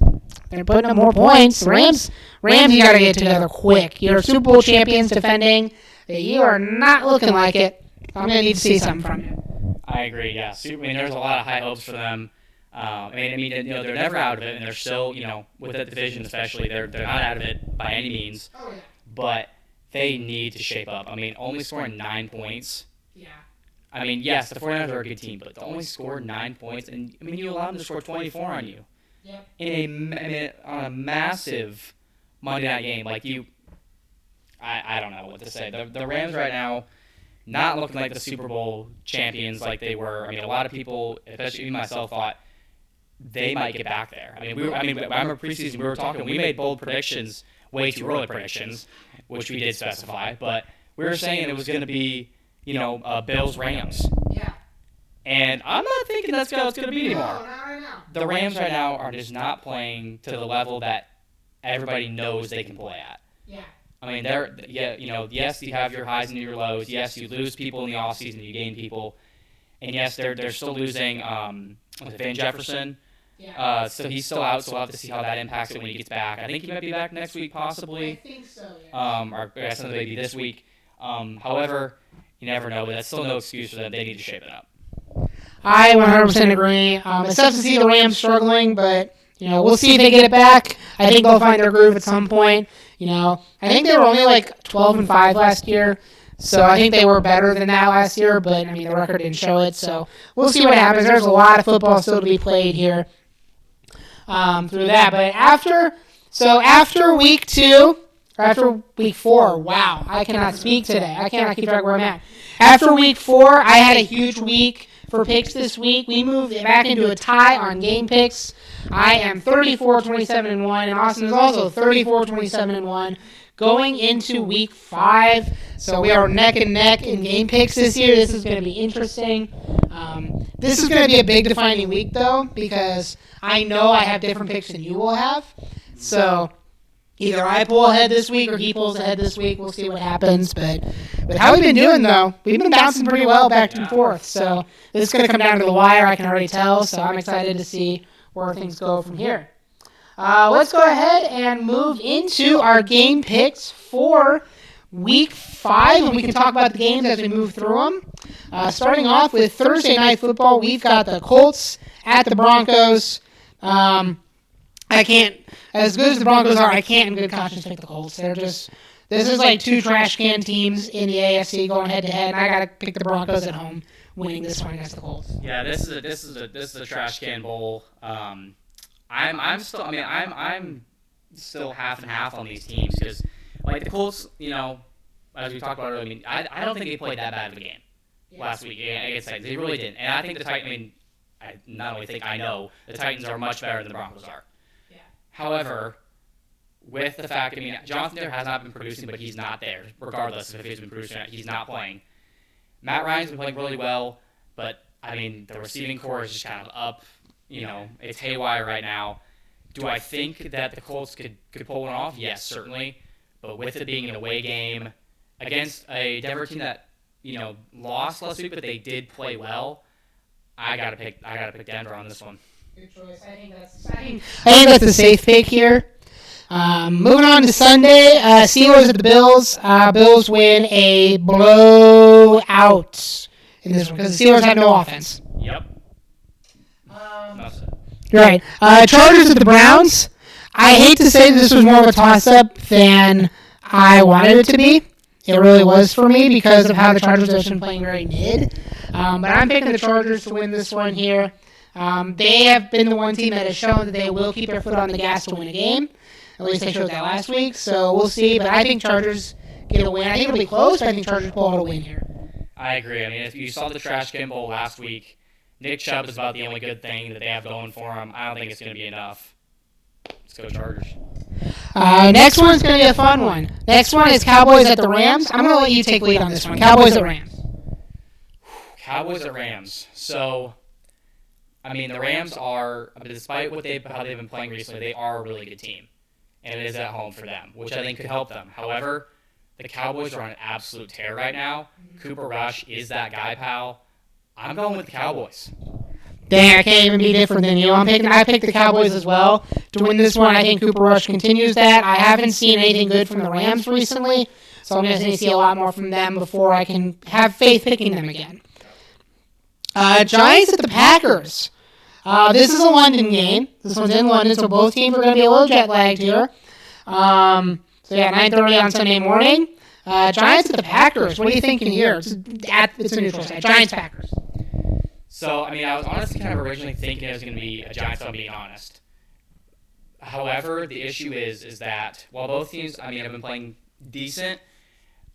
They're putting up more points. The Rams, you got to get together quick. You're Super Bowl champions defending. You are not looking like it. I'm going to need to see something from you. I agree, yeah. There's a lot of high hopes for them. They're never out of it, and they're still, with that division especially, they're not out of it by any means. Oh, yeah. But they need to shape up. Only scoring 9 points. Yeah. Yes, the 49ers are a good team, but to only score 9 points, and you allow them to score 24 on you. Yep. On a massive Monday night game, I don't know what to say. The Rams right now, not looking like the Super Bowl champions like they were. A lot of people, especially myself, thought they might get back there. I remember preseason we were talking. We made bold predictions, way too early predictions, which we did specify. But we were saying it was going to be, Bills Rams. Yeah. And I'm not thinking that's how it's going to be anymore. No, not right now. The Rams right now are just not playing to the level that everybody knows they can play at. Yeah. Yes, you have your highs and your lows. Yes, you lose people in the offseason, you gain people. And yes, they're still losing Van Jefferson. Yeah. So he's still out, so we'll have to see how that impacts it when he gets back. I think he might be back next week, possibly. I think so, yeah. Or I guess maybe this week. However, you never know, but that's still no excuse for them. They need to shape it up. I 100% agree. It sucks to see the Rams struggling, but we'll see if they get it back. I think they'll find their groove at some point. I think they were only 12-5 last year, so I think they were better than that last year. But the record didn't show it, so we'll see what happens. There's a lot of football still to be played here through that. But after week 2. Or after week 4, wow, I cannot speak today. I cannot keep track of where I'm at. After week 4, I had a huge week for picks this week. We moved back into a tie on game picks. I am 34-27-1, and Austin is also 34-27-1 going into week 5. So we are neck and neck in game picks this year. This is going to be interesting. This is going to be a big defining week, though, because I know I have different picks than you will have. So either I pull ahead this week or he pulls ahead this week. We'll see what happens. But with how we've been doing, though, we've been bouncing pretty well back and forth. So this is going to come down to the wire, I can already tell. So I'm excited to see where things go from here. Let's go ahead and move into our game picks for Week 5, and we can talk about the games as we move through them. Starting off with Thursday Night Football, we've got the Colts at the Broncos. I can't, as good as the Broncos are, I can't in good conscience pick the Colts. This is like two trash can teams in the AFC going head to head, and I got to pick the Broncos at home, winning this one against the Colts. Yeah, this is a trash can bowl. I'm still half and half on these teams because, like, the Colts, as we talked about earlier, I don't think they played that bad of a game last week against Titans. They really didn't. And I think the Titans, I not only think, I know the Titans are much better than the Broncos are. Yeah. However, with the fact, Jonathan Taylor has not been producing, but he's not there, regardless of if he's been producing or not. He's not playing. Matt Ryan's been playing really well, but, the receiving core is just kind of up. It's haywire right now. Do I think that the Colts could pull one off? Yes, certainly. But with it being an away game against a Denver team that, lost last week, but they did play well, I gotta pick Denver on this one. Good choice. I think that's a safe pick here. Moving on to Sunday, Steelers at the Bills. Bills win a blowout in this one because the Steelers have no offense. Yep. Right. Chargers at the Browns. I hate to say that this was more of a toss-up than I wanted it to be. It really was for me because of how the Chargers have been playing very mid. But I'm picking the Chargers to win this one here. They have been the one team that has shown that they will keep their foot on the gas to win a game. At least they showed that last week, so we'll see. But I think Chargers get a win. I think it'll be close, but I think Chargers pull out a win here. I agree. If you saw the trash can bowl last week, Nick Chubb is about the only good thing that they have going for him. I don't think it's going to be enough. Let's go Chargers. Next one's going to be a fun one. Next one is Cowboys at the Rams. I'm going to let you take lead on this one. Cowboys at Rams. Cowboys at Rams. So, the Rams are, despite how they've been playing recently, they are a really good team. And it is at home for them, which I think could help them. However, the Cowboys are on an absolute tear right now. Cooper Rush is that guy, pal. I'm going with the Cowboys. Dang, I can't even be different than you. I picked the Cowboys as well to win this one. I think Cooper Rush continues that. I haven't seen anything good from the Rams recently, so I'm going to see a lot more from them before I can have faith picking them again. Giants at the Packers. This is a London game. This one's in London, so both teams are going to be a little jet lagged here. 9:30 on Sunday morning. Giants at the Packers. What are you thinking here? It's a neutral site. Giants-Packers. So, I was honestly kind of originally thinking it was going to be a Giants, if I'm being honest. However, the issue is that while both teams, have been playing decent,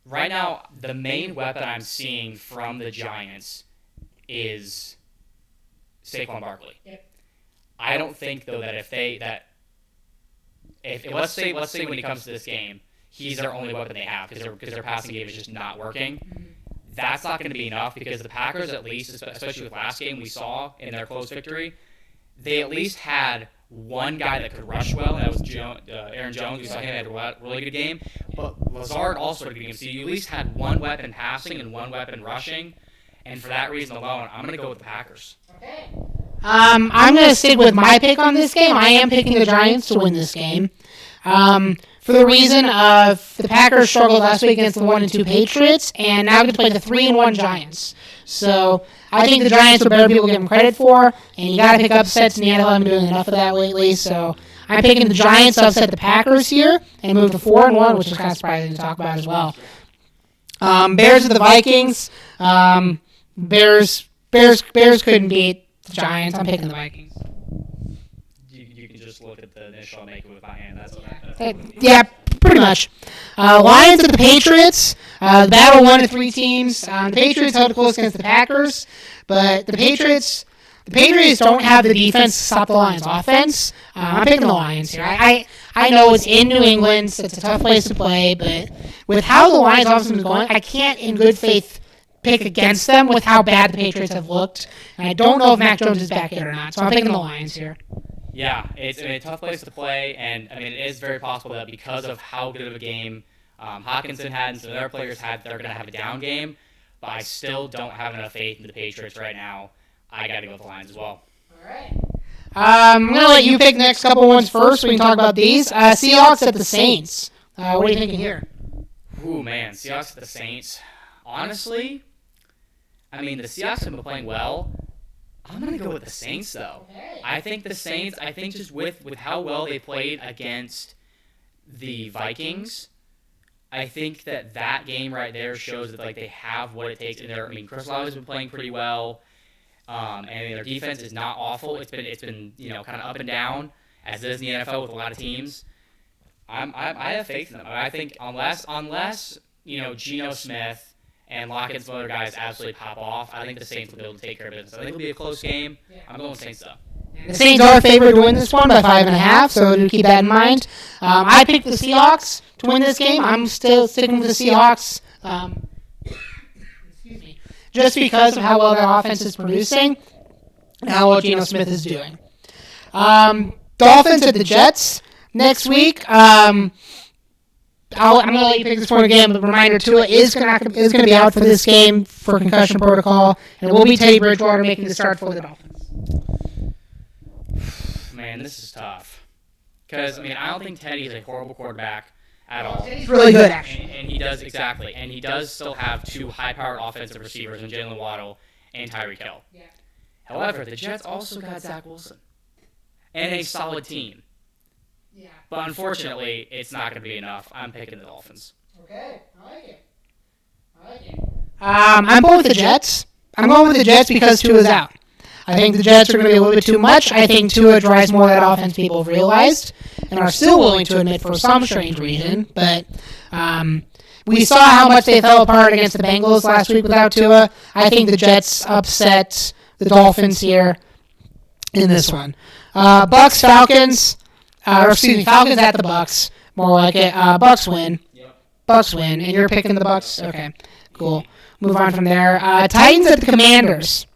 right now, the main weapon I'm seeing from the Giants is Saquon Barkley. Yep. I don't think, though, that if let's say when it comes to this game, he's their only weapon they have because their passing game is just not working. Mm-hmm. That's not going to be enough because the Packers, at least, especially with last game we saw in their close victory, they at least had one guy that could rush well, and that was Aaron Jones. We saw him had a really good game. But Lazard also had a good game. So you at least had one weapon passing and one weapon rushing. And for that reason alone, I'm going to go with the Packers. Okay. I'm going to stick with my pick on this game. I am picking the Giants to win this game. For the reason of the Packers struggled last week against the 1-2 Patriots, and now get to play the 3-1 Giants. So I think the Giants are better people give them credit for, and you got to pick upsets in the NFL. I've been doing enough of that lately, so I'm picking the Giants to upset the Packers here and move to 4-1, which is kind of surprising to talk about as well. Bears at the Vikings. Bears couldn't beat the Giants. I'm picking the Vikings. You can just look at the initial I make it with my hand. Yeah, pretty much. Lions at the Patriots. The battle 1-3 teams. The Patriots held it close against the Packers, but the Patriots don't have the defense to stop the Lions' offense. I'm picking the Lions here. I know it's in New England, so it's a tough place to play, but with how the Lions' offense is going, I can't in good faith pick against them with how bad the Patriots have looked. And I don't know if Mac Jones is back yet or not, so I'm picking the Lions here. Yeah, it's a tough place to play, and I mean it is very possible that because of how good of a game Hawkinson had and some other players had, they're going to have a down game. But I still don't have enough faith in the Patriots right now. I got to go with the Lions as well. All right. I'm going to let you pick the next couple ones first. We can talk about these. Seahawks at the Saints. What are you thinking here? Ooh, man, Seahawks at the Saints. Honestly, I mean, the Seahawks have been playing well. I'm going to go with the Saints, though. Okay. I think the Saints, just with how well they played against the Vikings, I think that game right there shows that like they have what it takes in there. I mean, Chris Olave has been playing pretty well, and their defense is not awful. It's been kind of up and down as it is in the NFL with a lot of teams. I have faith in them. I think unless Geno Smith and Lockett and some other guys absolutely pop off, I think the Saints will be able to take care of business. I think it'll be a close game. I'm going with Saints though. The Saints are favored to win this one by 5.5, so do keep that in mind. I picked the Seahawks to win this game. I'm still sticking with the Seahawks. Excuse me. Just because of how well their offense is producing and how well Geno Smith is doing. Dolphins at the Jets next week. I'm going to let you pick this one again, but reminder, Tua is going to be out for this game for concussion protocol, and it will be Teddy Bridgewater making the start for the Dolphins. Man, this is tough. Because, I mean, I don't think Teddy is a horrible quarterback at all. Teddy's really good, actually. And he does, exactly. And he does still have two high-powered offensive receivers in Jalen Waddle and Tyreek Hill. Yeah. However, the Jets also got Zach Wilson and a solid team. Yeah. But unfortunately, it's not going to be enough. I'm picking the Dolphins. Okay, I like it. I'm going with the Jets. I'm going with the Jets because Tua's out. I think the Jets are going to be a little bit too much. I think Tua drives more of that offense people have realized and are still willing to admit for some strange reason. But we saw how much they fell apart against the Bengals last week without Tua. I think the Jets upset the Dolphins here in this one. Bucks, Falcons. Falcons at the Bucks. More like it. Bucks win. Yep. Bucks win. And you're picking the Bucks? Okay, cool. Move on from there. Titans at the Commanders.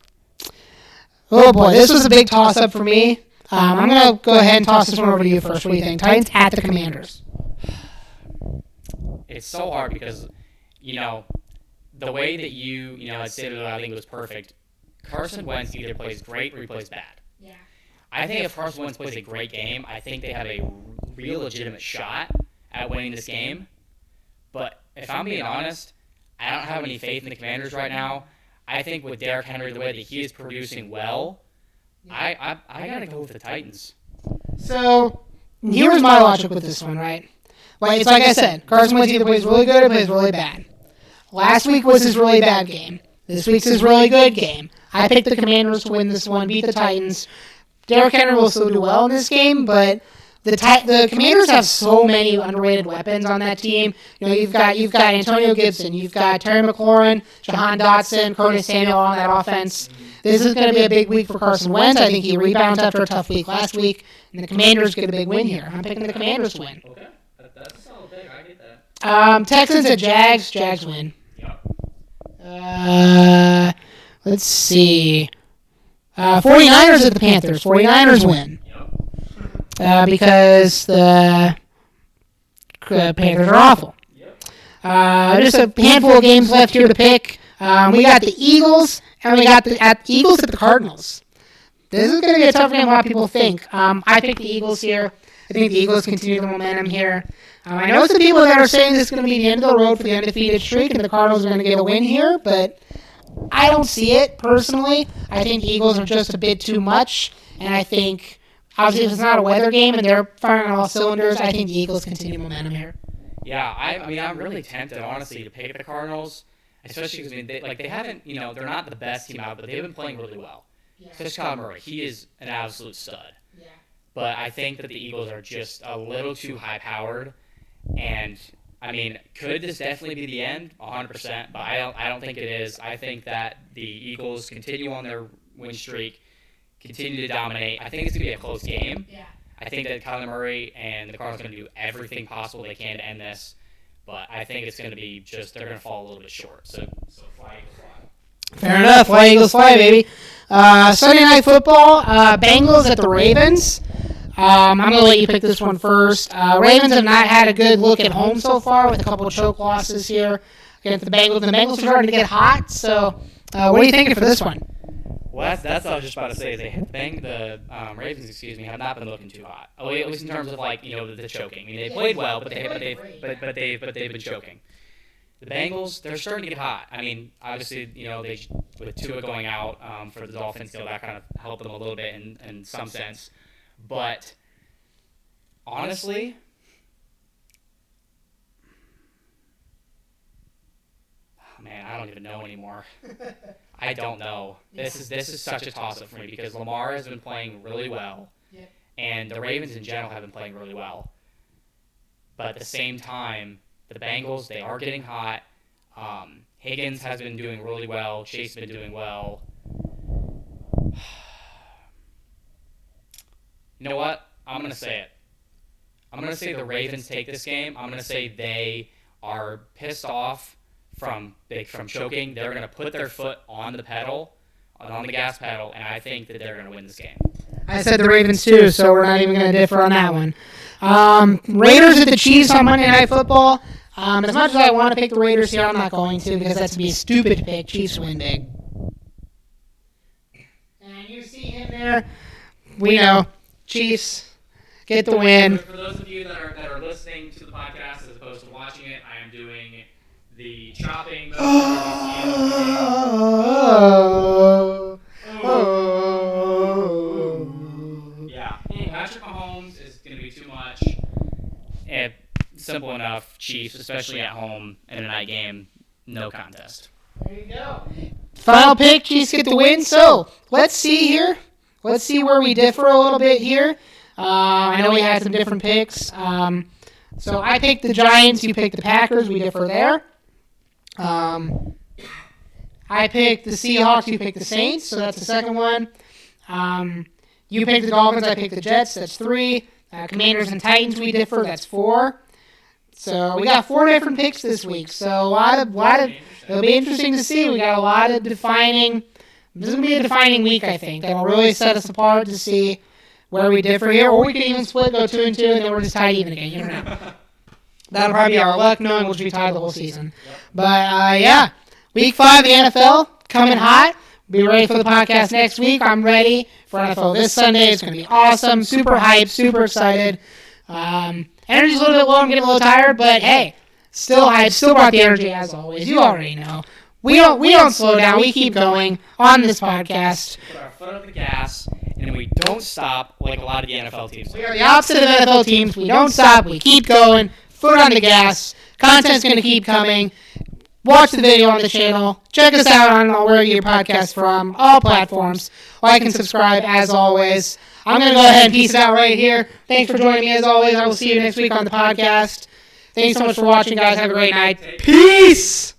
Oh, boy. This was a big toss-up for me. I'm going to go ahead and toss this one over to you first. What do you think? Titans at the Commanders. It's so hard because, the way that you had stated it, I think it was perfect. Carson Wentz either plays great or he plays bad. Yeah. I think if Carson Wentz plays a great game, I think they have a real legitimate shot at winning this game. But if I'm being honest, I don't have any faith in the Commanders right now. I think with Derrick Henry, the way that he is producing well, I got to go with the Titans. So, here's my logic with this one, right? Like, it's like I said, Carson Wentz either plays really good or plays really bad. Last week was his really bad game. This week's his really good game. I picked the Commanders to win this one, beat the Titans. Derrick Henry will still do well in this game, but the Commanders have so many underrated weapons on that team. You've got Antonio Gibson, you've got Terry McLaurin, Jahan Dotson, Curtis Samuel on that offense. This is going to be a big week for Carson Wentz. I think he rebounds after a tough week last week, and the Commanders get a big win here. I'm picking the Commanders to win. Okay, that's a solid pick. I get that. Texans at Jags. Jags win. Yep. Let's see. 49ers at the Panthers. 49ers win. Because the Panthers are awful. Just a handful of games left here to pick. We got the Eagles, and we got the Eagles at the Cardinals. This is going to be a tough game, a lot of people think. I picked the Eagles here. I think the Eagles continue the momentum here. I know some people that are saying this is going to be the end of the road for the undefeated streak, and the Cardinals are going to get a win here, but I don't see it, personally. I think the Eagles are just a bit too much, and I think, obviously, if it's not a weather game and they're firing on all cylinders, I think the Eagles continue momentum here. Yeah, I'm really tempted, honestly, to pick the Cardinals, especially because, they haven't, they're not the best team out, but they've been playing really well. Yeah. Especially Kyler Murray. He is an absolute stud. Yeah. But I think that the Eagles are just a little too high-powered, and could this definitely be the end? 100%, but I don't think it is. I think that the Eagles continue on their win streak, continue to dominate. I think it's going to be a close game. Yeah. I think that Kyler Murray and the Cardinals are going to do everything possible they can to end this, but I think it's going to be they're going to fall a little bit short. So fly, Eagles, fly. Fair enough. Fly, Eagles, fly, baby. Sunday Night Football, Bengals at the Ravens. I'm going to let you pick this one first. Ravens have not had a good look at home so far with a couple of choke losses here against the Bengals. The Bengals are starting to get hot, so what are you thinking for this one? Well, that's what I was just about to say. The Ravens, have not been looking too hot. At least in terms of the choking. I mean, they played well, but they've been choking. The Bengals, they're starting to get hot. I mean, obviously, they with Tua going out for the Dolphins, that kind of helped them a little bit in some sense. But honestly, man, I don't even know anymore. I don't know. This is such a toss-up for me because Lamar has been playing really well, and the Ravens in general have been playing really well. But at the same time, the Bengals, they are getting hot. Higgins has been doing really well. Chase has been doing well. You know what? I'm going to say it. I'm going to say the Ravens take this game. I'm going to say they are pissed off from choking. They're going to put their foot on the gas pedal, and I think that they're going to win this game. I said the Ravens too, so we're not even going to differ on that one. Raiders at the Chiefs on Monday Night Football. As much as I want to pick the Raiders here, I'm not going to because that's to be a stupid pick. Chiefs win big. And you see him there. We know. Chiefs get the win. For those of you that are listening to the podcast as opposed to watching it, I am doing the chopping. Yeah. Patrick Mahomes is going to be too much. And simple enough. Chiefs, especially at home in a night game, no contest. There you go. Final pick, Chiefs get the win. So let's see here. Let's see where we differ a little bit here. I know we had some different picks. So I picked the Giants. You picked the Packers. We differ there. I picked the Seahawks. You picked the Saints. So that's the second one. You picked the Dolphins. I picked the Jets. That's 3. Commanders and Titans. We differ. That's 4. So we got 4 different picks this week. So a lot of it'll be interesting to see. We got a lot of defining. This is going to be a defining week, I think. That'll really set us apart to see where we differ here. Or we could even split, go 2-2, and then we're just tied even again. You don't know. That'll probably be our luck, knowing we'll be tied the whole season. But, yeah. Week 5 of the NFL, coming hot. Be ready for the podcast next week. I'm ready for NFL this Sunday. It's going to be awesome. Super hyped. Super excited. Energy's a little bit low. I'm getting a little tired. But, hey, still hyped. Still brought the energy, as always. You already know. We don't slow down. We keep going on this podcast. Put our foot on the gas, and we don't stop like a lot of the NFL teams. We are the opposite of NFL teams. We don't stop. We keep going. Foot on the gas. Content's going to keep coming. Watch the video on the channel. Check us out on where you get your podcast from. All platforms. Like and subscribe, as always. I'm going to go ahead and peace it out right here. Thanks for joining me, as always. I will see you next week on the podcast. Thanks so much for watching, guys. Have a great night. Peace!